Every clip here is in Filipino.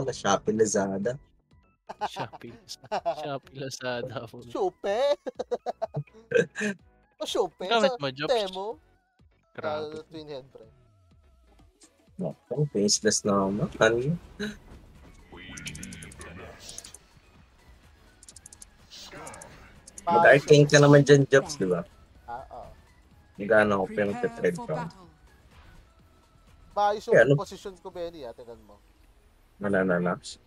pala, Shopee, Lazada. Shopee, Lazada. Shopee? O Shopee? Gamit Sa mo, Jobs? Temo? Grabe. Twin head, pre. Naku, faceless naman. Ano? Mag-arcane ka naman dyan, Jobs, di ba? Oo. Nagano ako pinag-trade ka. Maayos yung position ko, Benny, tingnan mo. Manananax.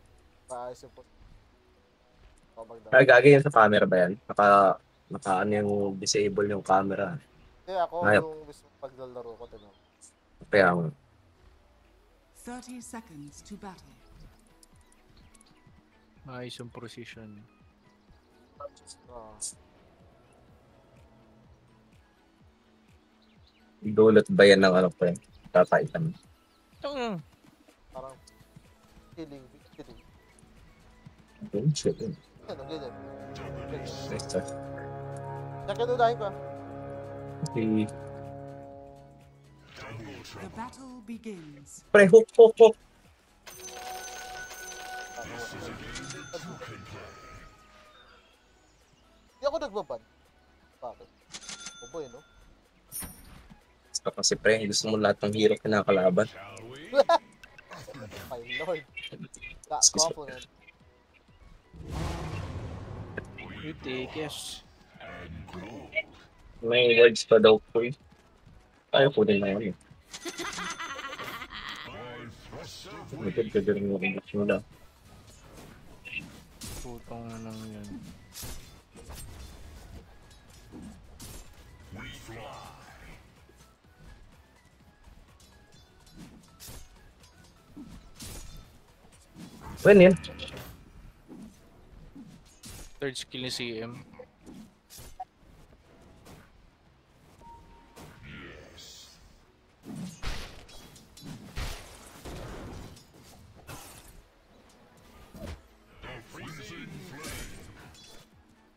Maayos yung position. Gagawin sa camera ba yan? Naka ano yung disable yung camera. Ako yung mismo paglalaro ko, tingnan mo. Kaya mo. 30 seconds to battle. Maayos yung precision. Dulot ba yan ng ano pa yun? Tataitan. Parang killing. Shit. Ano, ganyan. Next. Nakadudahin ko. Okay. The battle begins. Pre, hook. Hindi ako nagbaban. Bakit? Boy, no? Kasi pre, gusto mo lahat ng hero kinakalaban. My lord. That compliment. You take yes. May words pa daw po eh. Ayaw po din naman eh. Magkagagaling mo kung gusto mo lang. Putong na lang yan. When yun? Third skill ni CM.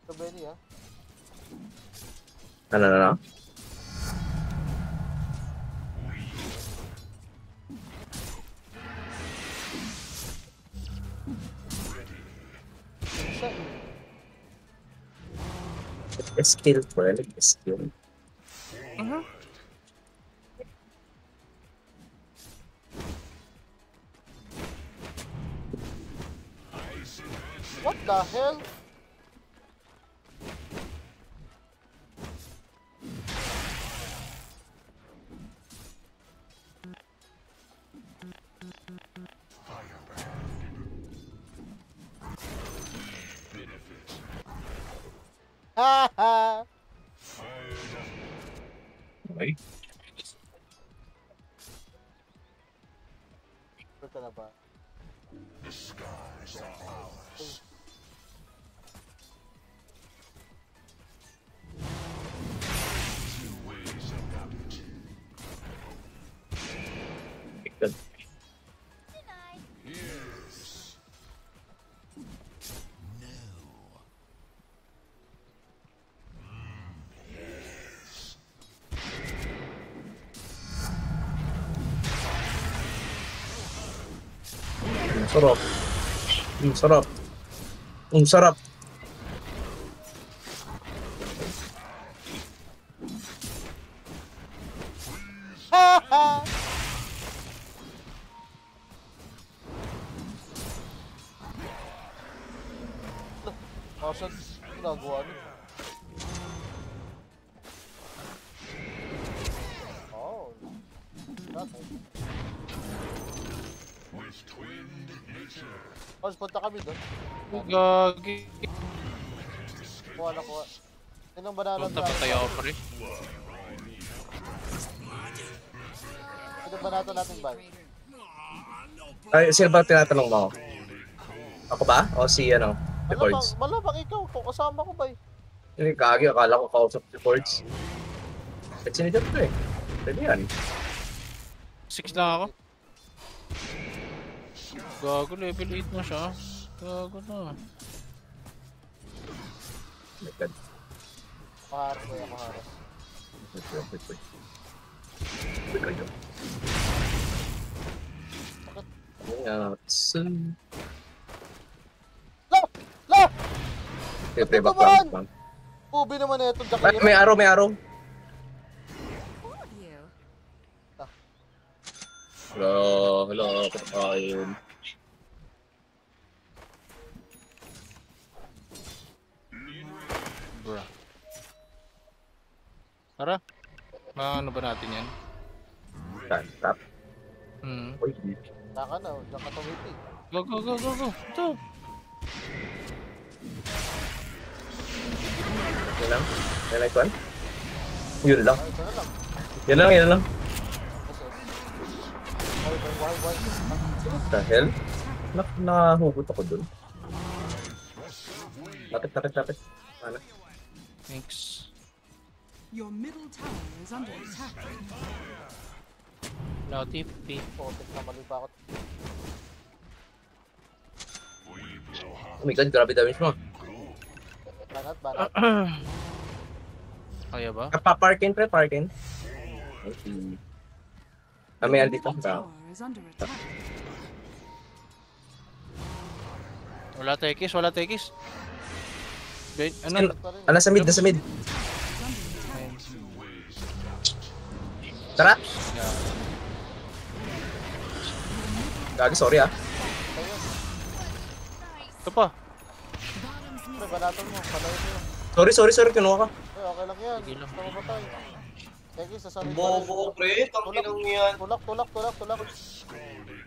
Ito, Benny, ha? Ano? Skill, friend. Skill. What the hell? Haha! Okay. Ito na ba? Good. Sarap. Haha! Kasan, ginagawa niyo? Oh. Mas punta kami doon. Gagi. Kuha. Sinong banana Punta pa tayo, pre. Sinong banana natin ba? Ay, sino ba tinatanong mo? Ako ba? O si ano? The Chords? Malamang ikaw. Kung kasama ko ba eh. Hindi, kagi. Akala ko kausap si Chords. At sinidap ko eh. Pwede yan. 6 na ako. Gago, level 8 na siya. Gago na. My God. Maharap ko yan, maharap. Wait. Soon. La! La! Pre back Tumahan! lang. Ubi naman na itong Ay, may Jakiro. arrow, may arrow. Hello, ayun. Bruh. Tara. Ano ba natin yan? Tap. Uy, Saka na, diyan ka tumiti. Go, go, go, go, go. Ito. yun lang. Yan like one. Yun lang. Ay, ito na lang. Yan lang. Why? What the hell? Nakahugot ako dun. Lapit. Ano? Thanks. Your middle tower is under attack. Wala ko TP. Potek na mali pa ako. Oh my god, grabe damage mo. Banat. Kaya ba? Parkin. Okay. May andito Middle ka. tower is under attack. Wala tekis. Wait, ano? Nasa mid. Tara! Yeah. Gagi, sorry ah. Ito pa. Pre, banatan mo. Palayin mo. Sorry, kinuha ka. Pre, okay lang yan. Sige lang. Gusto mo patay. Sige, sasabihin Bobo, pre. Tangkinang yan. Tulak.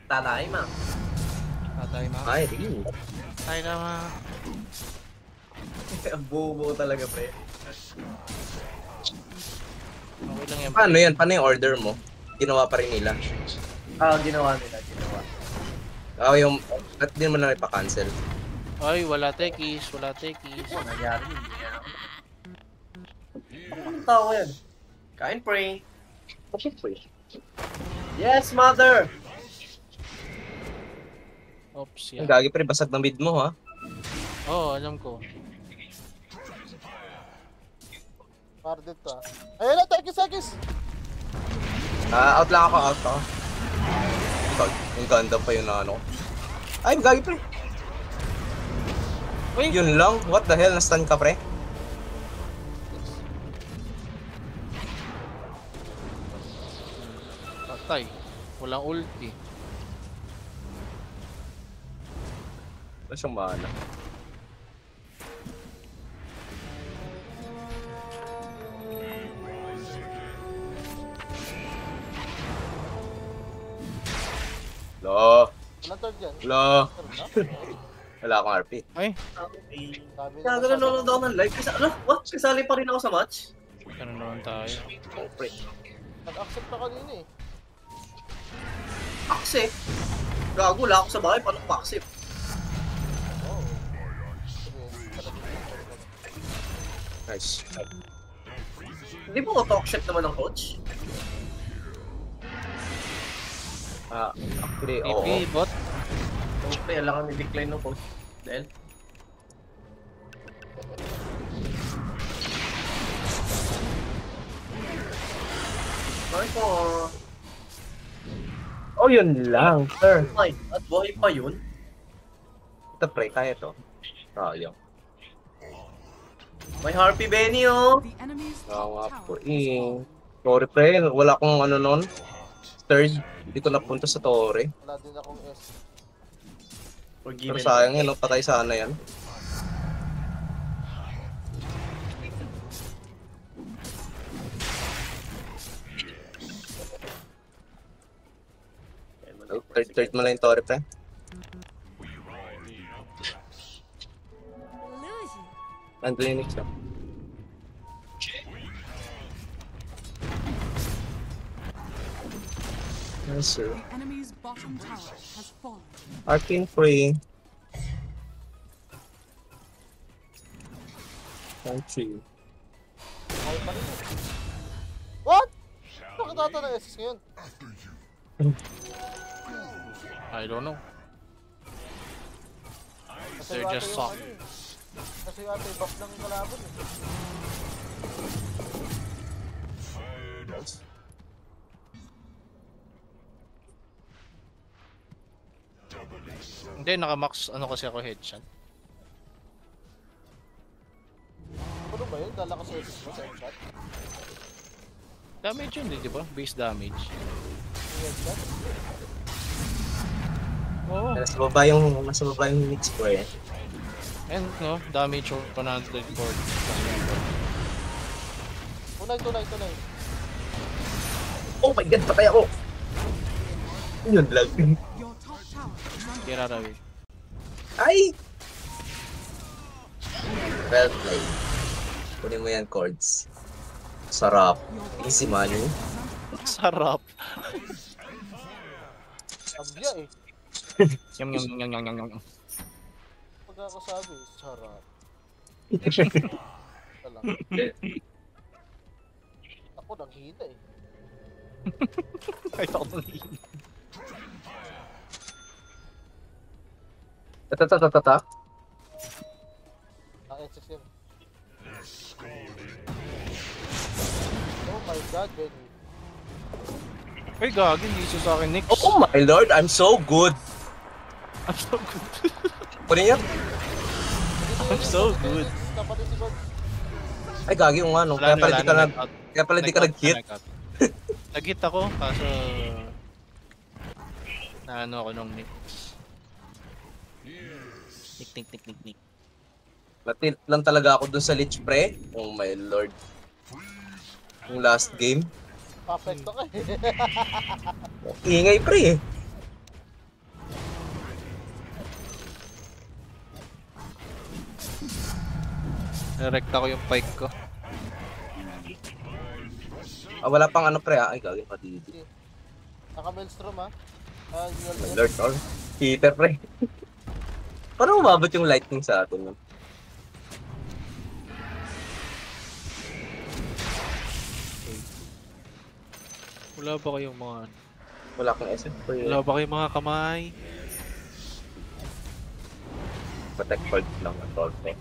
Talay, ma. Tatay ma. Ay, sige. Tatay na ma. Ang bobo talaga, pre. Okay lang yan. Paano yan? Paano yung order mo? Ginawa pa rin nila. Ginawa. Yung... At din mo na ipa-cancel. Ay, wala tekis. Nangyari yun. Anong tao yan? Kain, pre. Yes, mother! Oops, Ang yan. gagi pa rin, basag ng mid mo ha. Oo, alam ko. Para dito ah. Ayun na, tekis! Out lang ako. Ikaw, yung ganda pa yun na ano. Ay, gagi pre. Uy! Yun lang? What the hell? Na-stun ka pre? Tatay. Walang ulti. Wala siyang mana. Hello? Walang third dyan. Hello? Third na? Wala akong RP. Ay, Sabi Kaya nanonood ako ng live. What? Kasali pa rin ako sa match? ganun naman tayo. Oh, pre. Nag-accept na kanina eh. Accept. Gago, wala ako sa bahay. Paano ko accept? Oo. Sige, talagang Nice. Hindi mo auto-accept naman ng coach? Actually, oo. TP, bot. Okay, alam kami decline ng coach. Dahil? Ay po. Oh, yun lang, sir. Ay, at buhay pa yun? Ito pre, kaya to. Sayang. May Harpy Benny, oh! The enemy's Tawa top po tower is fallen. Sorry pre, wala akong ano nun. Third, hindi ko napunta sa Torre. wala din akong S. Pero Forgiven. sayang yun, no? Patay sana yan. Third mo lang yung Torre pre. Nandun yung next lang. Yes sir. The enemy's bottom tower has fallen. Arcane free. Country. Okay pa rin eh. What? Bakit ata na SS ngayon? I don't know. Kasi They're ata just yung soft. ano eh. Kasi ata yung buff ng kalaban eh. Hindi, naka-max ano kasi ako headshot. Ano ba yun? Dala ka sa SS mo sa headshot? Damage yun, di ba? Base damage. Yung headshot? Oo. Nasa baba yung mix ko eh. And no, damage 140. Tunay. Oh my god, patay ako! Yun lang. Your top tower is under Kira rawit. Ay! Well played. Kunin mo yan, chords. Sarap. Easy money. Sarap. Abya eh. Yum. Pagkakasabi, sarap. Talang. Ako nanghina eh. Ay, ako nang Tatatatatak. Ang SS yun. Oh my god, Benny. Ay, gagin, hindi siya sa akin, Nix. Oh my lord, I'm so good. I'm so good. Kunin niya. I'm so good. Napalit si God. Ay, gagi yung ano. Kaya pala di ka nag-hit. Nag-hit ako, kaso... Naano ako nung Nix. Nick. Natilt lang talaga ako dun sa Lich Pre. Oh my lord. Yung last game. Perfecto ka eh. Ingay pre eh. Narekta ko yung pike ko. Wala pang ano pre ah. Ay, gagi pa dito. Naka-maelstrom ha. Oh my lord, all. Heater pre. Paano umabot yung lightning sa atin? No? Wala ba kayong mga... Wala kang SF pre. Wala ba kayong mga kamay? Protect hold lang ang tall pre.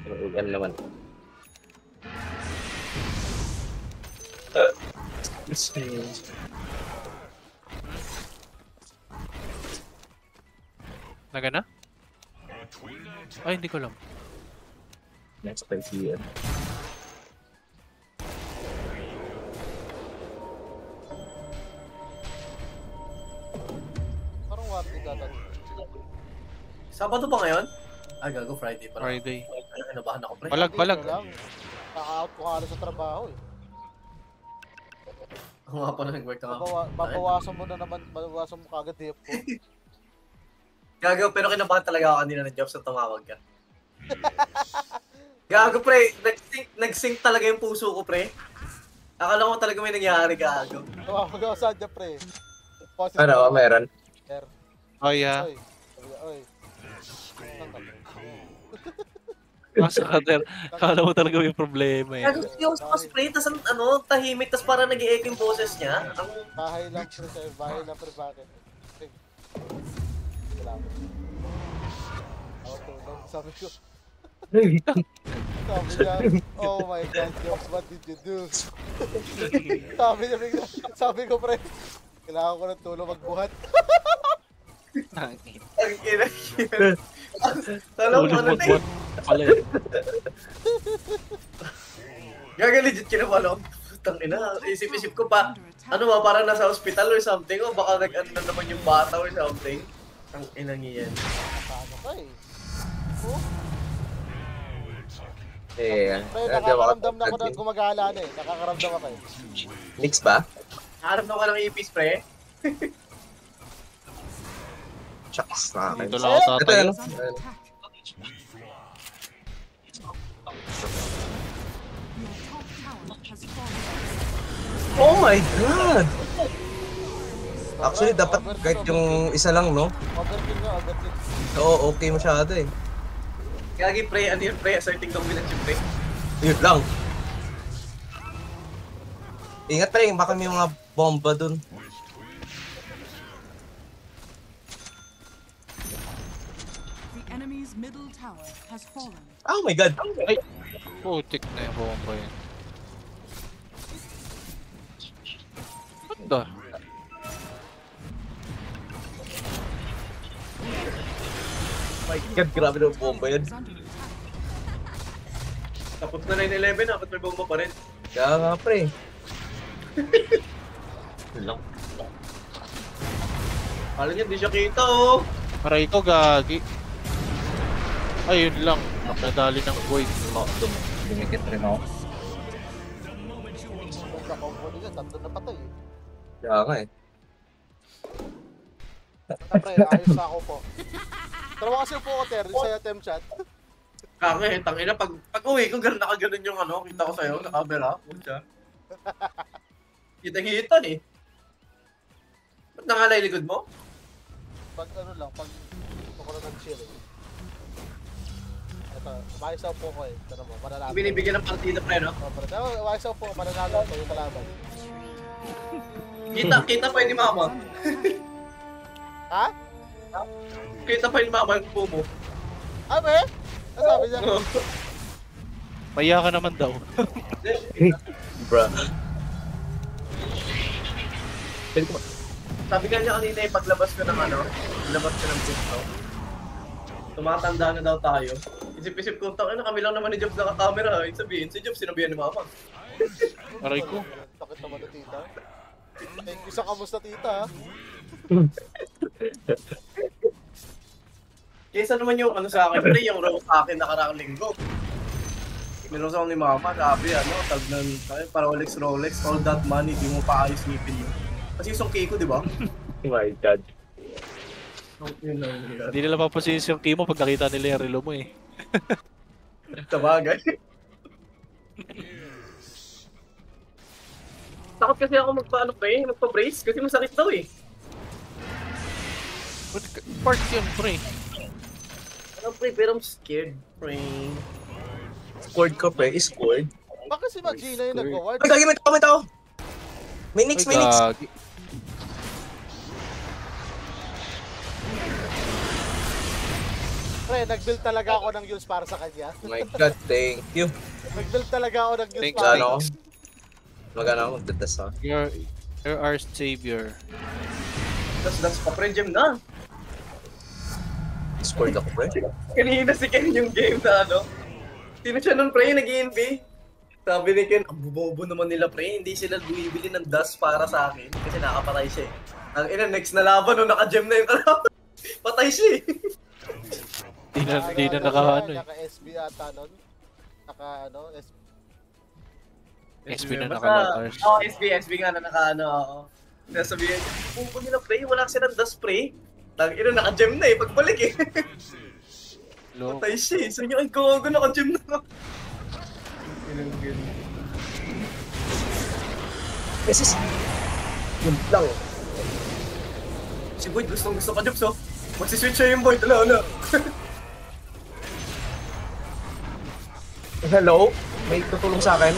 Ulan naman. Naga na? Ay, hindi ko alam. Next time here. Parang warning data. Sabado pa ngayon? Gago, Friday pa lang. Friday. Nabahan ako, pre. Balag. Naka-out ko nga sa trabaho eh. Ako nga pa na nag-work na ako. Babawasan mo na naman, babawasan mo kagad DF ko. Gago, pero kinabahan talaga ako kanina ng jobs na tumawag ka. Gago, pre. Nag-sync talaga yung puso ko, pre. Akala ko talaga may nangyari, gago. Tumawag ako sa dyan, pre. Ano, meron? Oh, yeah. Oy. Masa ka, Ter. Kala mo talaga may problema eh. Gago, yung spray, tas ano, tahimik, tas parang nag-i-echo yung boses niya. Ang... Bahay lang, pre, sir. Bahay lang, pre, bakit? Salamat. Ako tulong. Sabi niya, oh my god, Jobs, what did you do? Sabi niya bigla, sabi ko, pre, kailangan ko ng tulong magbuhat. Ang ina. Alam mo ano na eh. Pala eh. Gaga, legit kinabala ko. Putang ina, isip-isip ko pa. Ano ba, parang nasa hospital or something, o baka nag-ano na naman yung bata or something. Ang inang iyan. Paano ka eh? Oh? Eh, Pre, nakakaramdam na ako na gumagala na eh. Nakakaramdam ako eh. Mix ba? Nakaramdam ka ng ipis, pre. Shucks na akin. Dito lang ako Ito tatayo. ano? is under attack. Your top tower has fallen. Oh my god! Actually, dapat kahit yung isa lang, no? Overkill na, overkill. Oo, okay masyado eh. Gagi, pre, ano yun, pre? Asserting dominance yung pre. Yun lang. Ingat pre, baka may mga bomba dun. The enemy's middle tower has fallen. Oh my god. Ay! Putik na yung bomba yun. What the? My god, grabe na bomba yun. Is under attack. Tapos na 9-11, dapat may bomba pa rin. Kaya nga pre. Lang. Kala niya, di siya kita oh. Aray ko, gagi. Ayun lang. Nadali ng void. Dumikit rin ako. Kung nakombo nila, tatlo na patay eh. Kaya nga eh. Pre, ayos na ako po. Tarawa kasi po ko, Ter, sa tem chat. Kaka eh, tangina, pag uwi ko, nakaganon yung ano, kita ko sa'yo, na camera, pucha. Kitang-hitan eh. Ba't nangalay likod mo? Pag ano lang, pag ako na nag-chill eh. Ito, ayos na po ko eh. Tara mo, mananalo. Binibigyan ng partida pre, no? Oh, pre, ayos na po, mananalo ko yung kalaban. Kita pa yun ni mama. Ha? Kita pa yun ni mama yung pumo. Ah, be? Ano sabi niya? Maya ka naman daw. Bruh. Pwede ko ba? Sabi ka niya kanina eh, paglabas ko ng ano, paglabas ko ng TikTok. Tumatanda na daw tayo. Isip-isip ko, tangina kami lang naman ni Jobs naka-camera. Ibig sabihin, si Jobs sinabihan ni mama. Aray ko. Takit naman na tita. Thank you sa kamusta tita. Kaysa naman yung ano sa akin, pre, yung raw sa akin nakaraang linggo. Meron sa ako ni mama, sabi ano, tag ng para Rolex, all that money, di mo pa ayos ngipin mo. Kasi yung songki ko, di ba? Oh my god. Yun lang yun. Hindi nila papasin yung kimo pag nakita nila yung relo mo eh. Sabagay. Takot kasi ako magpa-brace kasi masakit daw eh. Part yun, pre. Ano pre, pero I'm scared, pre. Scored ko pre, scored. Bakit si Magina yung nag-award? Ay, gagi, may tao! May nix, may nix! Gagi. Pre, nag-build talaga ako ng Yules para sa kanya. Oh my god, thank you. Nag-build talaga ako ng Yules Thanks, para Gano ako? thanks. Magana ako, magdadas ako. You're our savior. Das pa pre, gem na. Scored ako pre. Kanina si Ken yung game na ano. Sino siya nun pre, nag-ENB? Sabi ni Ken, ang bobo naman nila pre, hindi sila bumibili ng dust para sa akin. Kasi nakapatay siya eh. Ang ina, next na laban, no, naka-gem na yung kalaban. Patay siya eh. Di na naka ano eh. Naka-SB ata nun. Naka-ano, SB. SB na Basta, naka-lockers. Oo, SB nga na naka-ano, oo. Nasabihin, bobo nila pre, wala silang dust pre. Ina, naka-gem na eh, pagbalik eh. Lo. Patay siya eh. Sabi niya, ay gago, naka-gem na. Beses. Yun lang. Si Boyd, gusto ka Jobs oh. Magsiswitch siya yung Boyd, ala. Hello? May tutulong sa akin?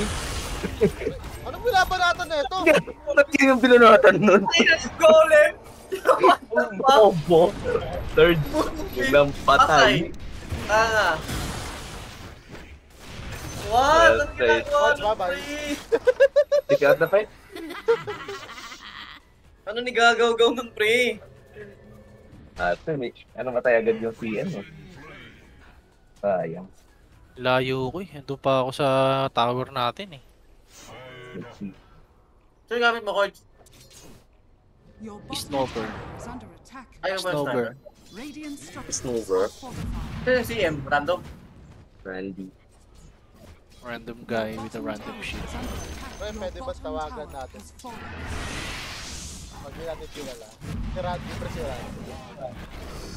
Anong binabanatan na ito? Ba't yun yung binunatan nun? Ay, golem! Bobo. Third. Biglang patay. Ah. What? Ang Well, ginagawa ng bye-bye. pre? Take out the fight. Ano ni gagaw-gaw ng pre? Ate, may ano matay agad yung CN mo. Sayang. Layo ko eh. Doon pa ako sa tower natin eh. Let's see. So yung gamit mo, Coach? Your bottom Snowbird. tower is under attack. Ayaw ba yung Snowbird. sniper? Radiant structures Snowbird. are fortified. Ito yung CM, random. Randy. Random guy with a random shit. Is under attack. Pre, Your pwede ba bottom tawagan tower natin? has fallen. Pag hindi natin kilala. Si Randy, pre si Randy.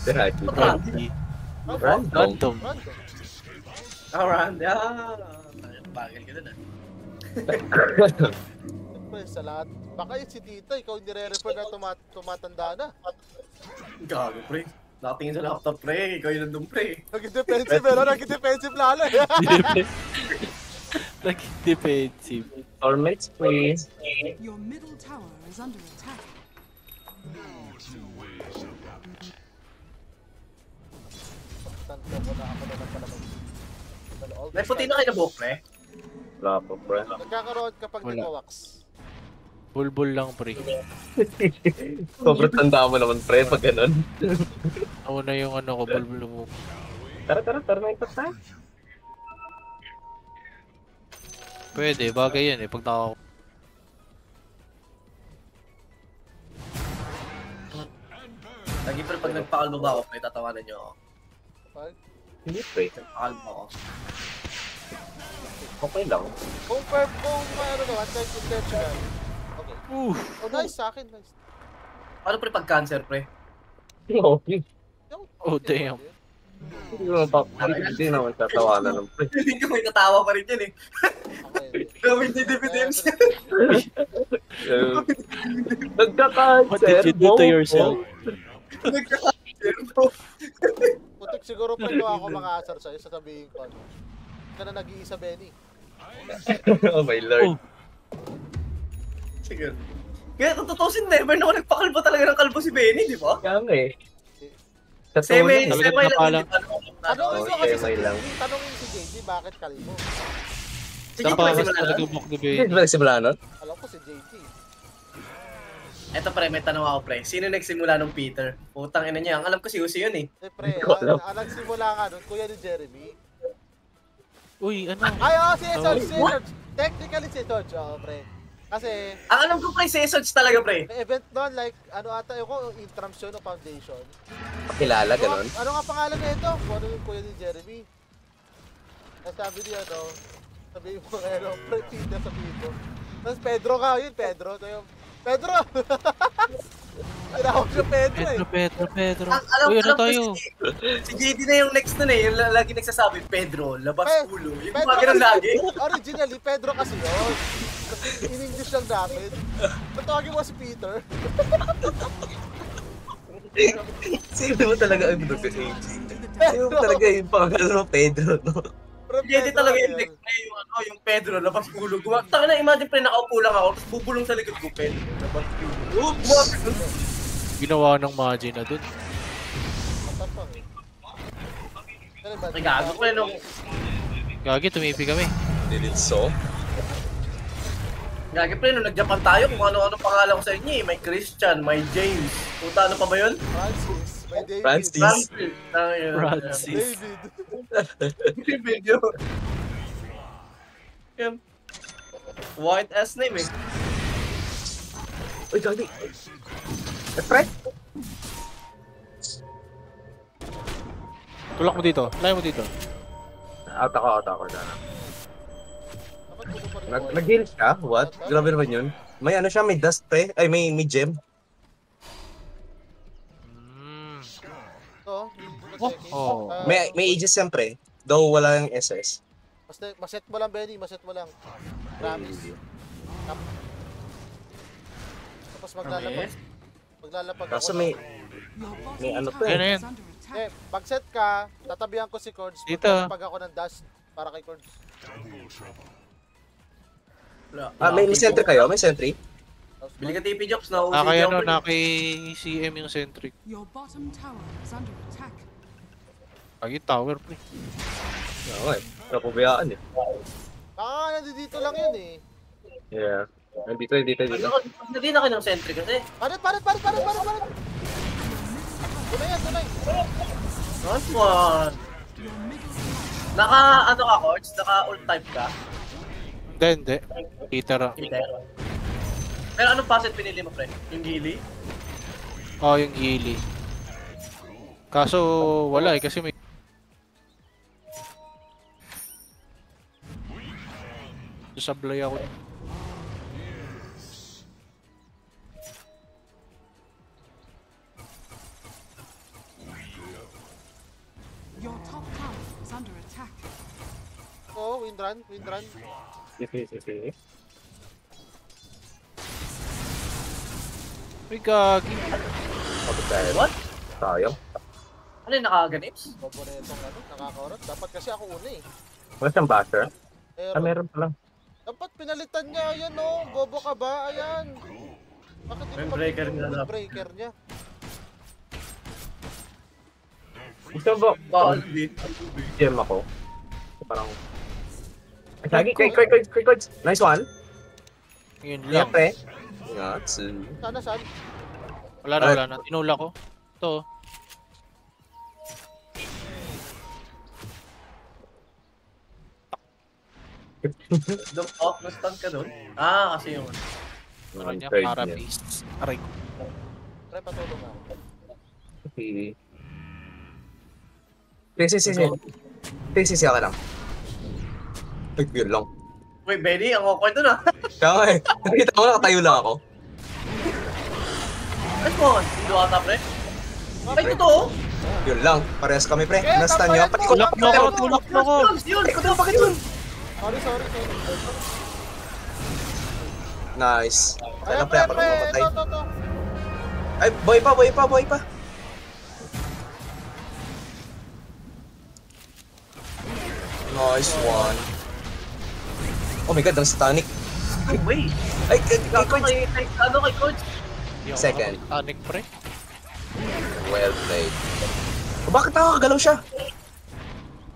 Randy. Randy. Random. Random. Random. Ah, Randy. Ah. Bagal ka dun ah. Pre, sa lahat. Baka yun si Tita, ikaw yung nire-refer na tumatanda na. Gago, pre. Nakatingin sa laptop, pre. Ikaw yung nandun, pre. Naging defensive, pero naging defensive lalo eh. Naging defensive. Torments, please. Your middle tower is under attack. Tanto ko na ako naman pala mag... May puti na kayo na buhok, pre. Wala po, pre. Nagkakaroon kapag Wala. nagwa-wax. Bulbul lang, pre. Sobrang tanda mo naman, pre, pag ganun. Ako na yung ano ko, bulbul mo. Tara na ikot tayo. Pwede, bagay yan eh. Pag naka... Lagi pre, pag nagpakalbo ba ako, pre, tatawanan niyo ako. Pag- Hindi, pre. Nagpakalbo ako. Okay lang. Kung may ano naman, kahit intentional. Okay. Oh, nice sa akin, nice. Paano pre pag cancer, pre? Okay. Oh, damn. Hindi naman tatawanan ng pre. Hindi ko may natawa pa rin yan eh. Okay. Gawin ni dividends. Nagka-cancer. What did you do to yourself? Nagka-cancer, bro. Putik siguro pa ako mga asar sa'yo, sasabihin ko ano. Ka na nag-iisa, Benny. Oh my lord. Sige. Kaya tutusin, never na ako nagpakalbo talaga ng kalbo si Benny, di ba? Kaya nga eh. Sa Semi tulad, Talagang lang napalang- din. Tanongin mo Oh, kasi TMI lang. tanongin si JD, bakit kalmo? Sige, pre, Napakas simula talaga na. buhok ni Hindi Ben. ba nagsimula nun? Alam ko si JD. Eto pre, may tanong ako pre. Sino nagsimula nung Peter? Putang ina niya. Ang alam ko si Uzi yun eh. Siyempre, Hindi ko alam. nagsimula nga nun, kuya ni Jeremy. Uy, ano? Ay, si Esodge, si What? Esodge. Technically si Esodge, pre. Kasi, Ang alam ko pre, si Esodge talaga pre. may event nun, like, ano ata, yung Intrams yun o Foundation. Pakilala, ganun. Ano nga pangalan na ito? Kung ano yung kuya ni Jeremy. Tapos sabi niya, sabi mo, pre, Peter, sabihin mo. Tapos Pedro ka, yun, Pedro. Tayo, Pedro! Tinawag siya Pedro eh. Pedro. Ang alam, Uy, ano alam ko tayo? si JD na yung next nun eh. Yung lagi nagsasabi, Pedro, labas ulo. Yung Pedro mga ganun lagi. Originally, Pedro kasi yun. Kasi in-English lang namin. Patawagin mo si Peter. Sino mo talaga ang nag-age? Sino mo talaga yung pangalan mo, Pedro, no? Pero Si JD talaga yung yun. next na yung, yung Pedro, labas ulo. Taka na, imagine pre, nakaupo lang ako, tapos bubulong sa likod ko, Pedro, labas ulo. Oops! Ginawa ng Magi na dun. Matapang eh. Pero ba- Ay, gago pre, nung Gagi, tumipi kami. Did it so? Gagi pre, nung nag-Japan tayo, kung ano-ano pangalan ko sa inyo eh. May Christian, may James. Puta, ano pa ba yun? Francis. May David. Francis. Francis. Francis. David. Video. Yan. White ass name eh. Uy, gagi. Pre? Tulak mo dito. Layo mo dito. Out ako na. Dapat puno pa rin ko. Nag-heal ka? What? Grabe naman yun. May ano siya, may dust pre. Ay, may gem. Ito, Oh. May ages yan pre. Though wala yung SS. Maset mo lang, Benny. Maset mo lang. Promise. Tapos maglalapag. Maglalapag ako. Kaso may... Your bottom May ano tower to eh. is under attack. Pag-set ka, tatabihan ko si Cords. Dito. Maglalapag ako ng dash para kay Cords. may sentry kayo? May sentry? Tapos Bili ka TP Jobs na usi. Kaya ano, kay CM yung centric. Your bottom tower is under attack. Lagi tower, pre. Oo eh. Napabayaan eh. baka nandito lang yun eh. Yeah. Dito. Hindi na kayo ng sentry kasi. Parit! Tunay! Nice one. Naka, ano ka, Cords? Naka ult type ka? Hindi. Peter. Hindi. Pero anong facet pinili mo, pre? Yung Gili? Oh, yung Gili. Kaso, wala eh, kasi may... Sablay ako. Your top tower is under attack. Oo, wind run. Sige. May gagi. Kapit tayo. What? Sayang. Ano yung nakaganips? Bobo na itong nakakaurot. Dapat kasi ako una eh. Wala siyang basher? Pero, Meron pa lang. dapat pinalitan niya. Ayan oh, bobo ka ba? Ayan. Bakit May breaker niya na. breaker niya? Gusto mo ba? Bawal din. Gem ako. Parang... Lagi, quick. Nice one. Yun Yeah, lang. pre. Ngatsu. Saan? Wala na. Tinula ko. Ito. Doon, oh, na-stun ka doon? Ah, kasi yung... Ano niya? Third Para niya. beast. Aray ko. Pre, patulong ako. Okay. Sisi ka lang. Ay, yun lang. Uy, Benny, ang awkward doon ah. Kaya nga eh. Nakita mo, nakatayo lang ako. Nice one. Hindi ata, pre. Ay, totoo? Yun lang. Parehas kami, pre. Eh, Nastan tama nyo. yan, Patikot tama. ako. Tulak mo ko. Yun! Patikot ako. Bakit yun? Sorry. Nice. Okay lang, pre. Ayan, Ako nang mamatay. ito. Ay, boy pa. Nice one. Oh my god, ang stanic. Ay, wait. Ay, Gago kay coach? Hindi ako Second. nakapanic, pre. well played. Oh, bakit nakakagalaw siya?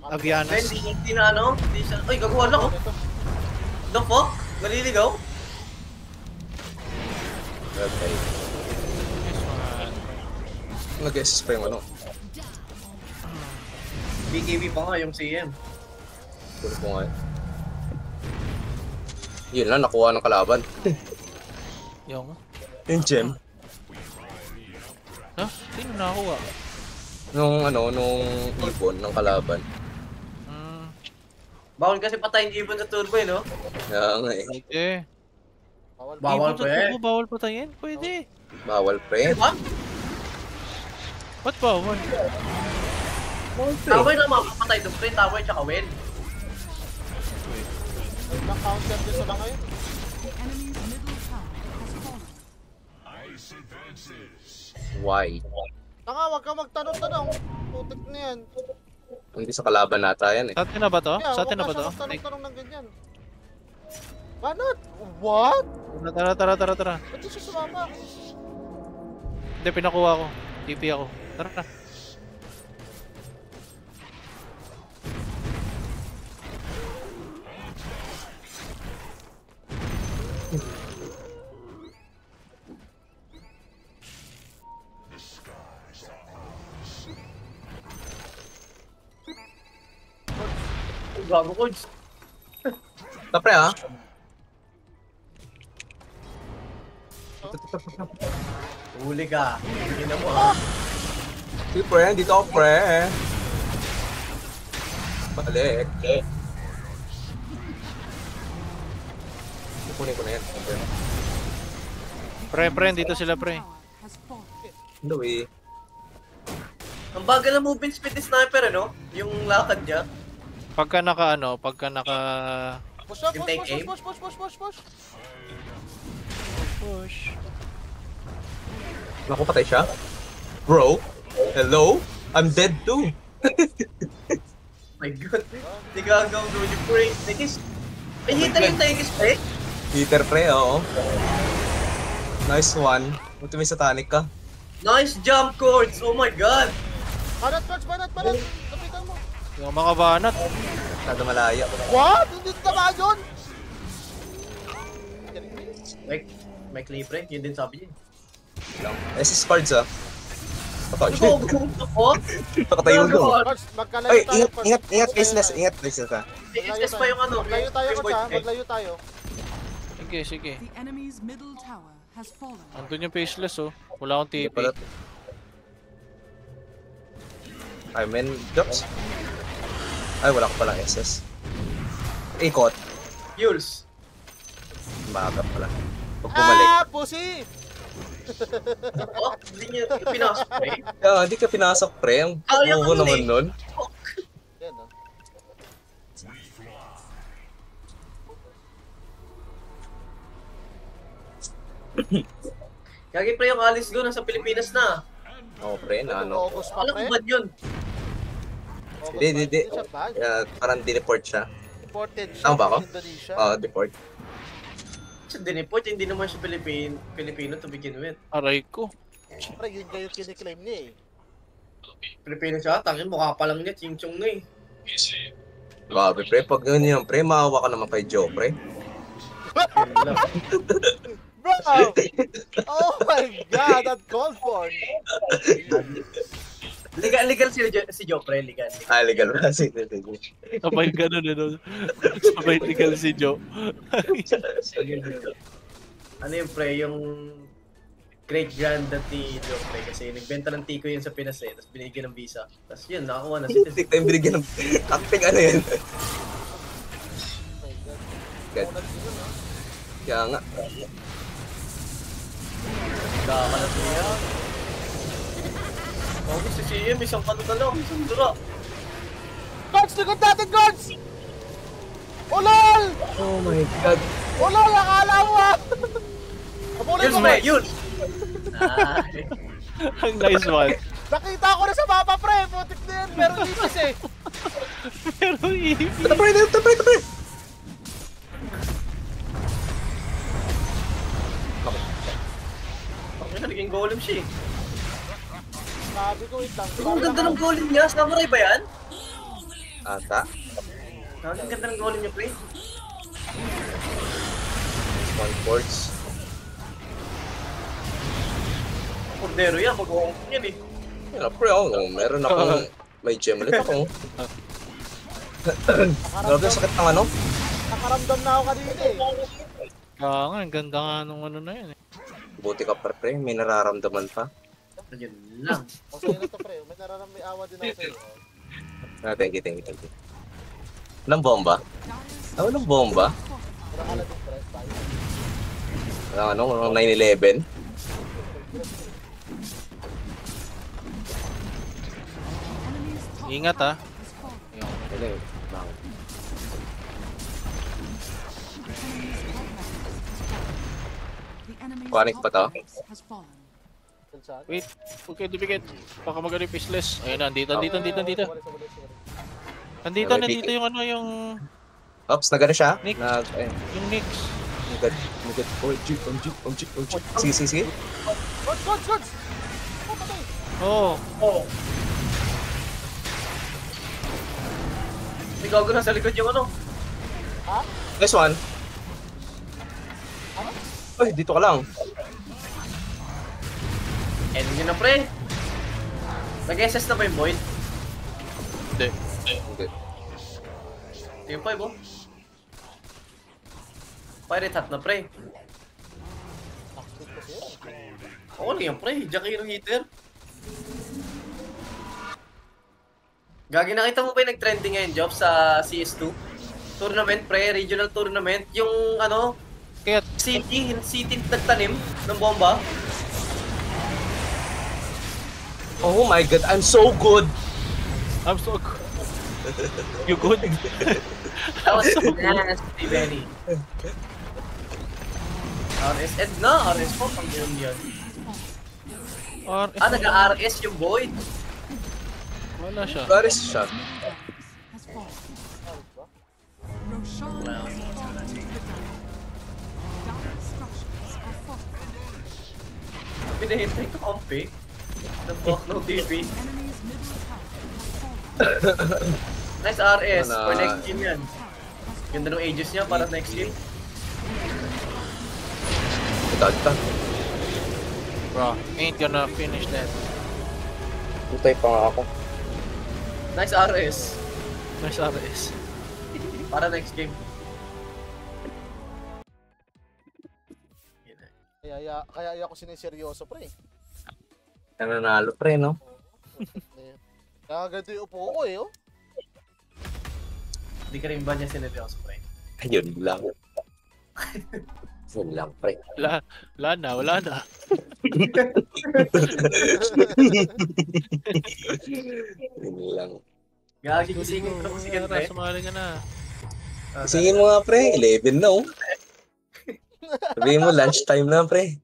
Avianas. Hindi na ano? Hindi siya... Ay, gagawa lang ako. Ito. The fuck? Naliligaw? Well played. Yes, man. Nag-assist pa yung ano. BKB pa nga yung CM. Tulo ko nga. Yun lang, nakuha ng kalaban. Yung. Yung gem. Ha? Sino nakakuha? Nung ibon ng kalaban. Bawal kasi patayin ibon sa turbo eh, no? Kaya nga eh. Pwede. Bawal Ibon sa pa eh. tubo, bawal patayin? Pwede. Bawal pre. Diba? Ba't bawal? Tower na mapapatay doon, pre. Tower tsaka Wen. May mga counter din sila ngayon. The enemy's middle tower has fallen. Why? Tanga, wag ka magtanong-tanong. Putik na yan. Hindi sa kalaban nata yan eh. Sa atin na ba to? Yeah, Sa atin na ba wag to? ka siya magtanong-tanong ng ganyan. Banat? What? Tara. Ba't di siya sumama? Hindi, pinakuha ko. TP ako. Tara. Gago, coach. Ito pre ha? Huli ka. Hindi na mo ah. Si pre, dito ako pre. Balik. Kukunin ko na yan. Pre, dito sila pre. Tower has fallen. Hindi eh. Ang bagal na movement speed ni Sniper, ano? Yung lakad niya. Pagka naka... Push up, Yung take aim? push. Push. Naku, patay siya. Bro? Hello? I'm dead too. My god. Hindi gagawin doon yung break. Tekis. Ay, hita yung Tekis, pre. Peter pre, oo. Nice one. Buti may satanic ka. Nice jump, Cords. Oh my god. Banat. Kapitan mo. Yung mga banat. Kada malaya. What? Hindi tama yun! May clip, pre. Yun din sabi niya. SS cards ah. Patay. Go, the fuck? Nakatayo Go, ko. Coach, magkalayo Ay, tayo. ingat, faceless ka. Tekis pa yung ano. Maglayo tayo, First coach, ha? point, eh. Maglayo tayo. Sige. The enemy's middle tower has fallen. Andun yung faceless oh. Wala akong TP. I mean, drops. Ay, wala ko palang SS. Ikot. Yules. Maga pala. Pag bumalik. Pussy! Oh, hindi niya pinasok, pre. Hindi ka pinasok pre. Ang Ayaw bubo ka nun naman eh. nun. Yan, no? Gagi, pre, yung Alice Go nasa Pilipinas na. Oo pre, na ano. August pa, Alam pre. ko ba yun? August Hindi. pa. Siya ban. Parang dineport siya. Deported siya Tama ba ako? from Indonesia. Deport. Sa diniport, hindi naman siya Pilipino to begin with. Aray ko. Pre, yun kayo kiniklaim niya eh. Pilipino siya, tangin mukha pa lang niya, ching-chong na eh. Grabe, pre. Pag ganyan, pre, maawa ka naman kay Joe, pre. Yun lang. Bro! Oh my God, that called for. Legal si Joe, legal. Legal ba? Sige. Sabay ganun no? Sabay legal si Joe. Ano yung pre, yung great granddad ni Joe, pre, kasi nagbenta ng tiko yun sa Pinas eh, tapos binigyan ng visa. Tapos yun, nakakuha na citizen. Hindi tayo binigyan ng acting ano yan. God. Kaya nga. Kakalat niya. Bakit si CM, isang ano na lang, isang dura. Guards, likod natin, guards! Ulol! Oh my God. Ulol, akala mo ah! Abulin Yun, mo, pre, guards! yun! Ay. Ang nice one. Nakita ko na sa mapa, pre! Putik na yan, meron ipis eh! Pero ipi. Ito pre. Bakit na naging golem siya eh? Sabi ko, wait lang. Ang ganda ng golem niya, samurai ba yan? Ata. Ang ganda ng golem niya, pre. One ports. Cordero yan, mag-uong yan eh. Yan pre, meron akong may gem ulit ako. Grabe ang sakit ng ano? Nakaramdam na ako kanina eh. Kaya nga, ang ganda nga nung ano na yun eh. Buti ka pre, may nararamdaman pa. Yun lang. Okay na to, pre. May may awa din ako sa'yo. Thank you. Walang bomba? Walang bomba? Wala ka na din, pre. Tayo. Walang 9/11? Ingat ah. Galing. Connect pa to? Saan? Wait, huwag kayo dibigit. Baka magaling pisles. Ayun na, andito. Sorry. Nandito yung ano, yung Ops, nagano siya? Nick. Yung Nix. Nagad. Sige. Guards! Oh, patay! Oo. May gago na sa likod yung ano. Ha? Nice one. Ay, dito ka lang. End nyo na, pre. Nag-SS na ba yung Void? Hindi. Hindi. Ito yung 5, oh. Pirate hat na, pre. Oo lang yan, pre. Jackie yung hitter. Gagi, nakita mo ba yung nag-trending ngayon, Job, sa CS2? Tournament, pre. Regional tournament. Yung, ano, Kaya, city nagtanim ng bomba. Oh my God, I'm so good. I'm so good. You good? That was nasty, Benny. RS Ed na, RS po, pang yun yan. Nag-RS yung Void. Wala siya. Where is siya? Pinahintay ko kompi. The fuck, no TV. Nice RS, for next game yan. Ganda ng ages niya para next game. Ito. Bro, ain't gonna finish that. Tutay pa nga ako. Nice RS. Nice RS. Para next game. Kaya ako siniseryoso, pre. Nanalo pre, no? Kaya ganito yung upo ko eh, oh. Hindi ka rin ba niya sineryoso, pre? Ayun lang. Yun lang, pre. Wala na. Yun lang. Gagi, gisingin ko na musikin, pre. Sumali ka na. Singin mo nga, pre. 11 na, oh. Sabihin mo, lunchtime na, pre.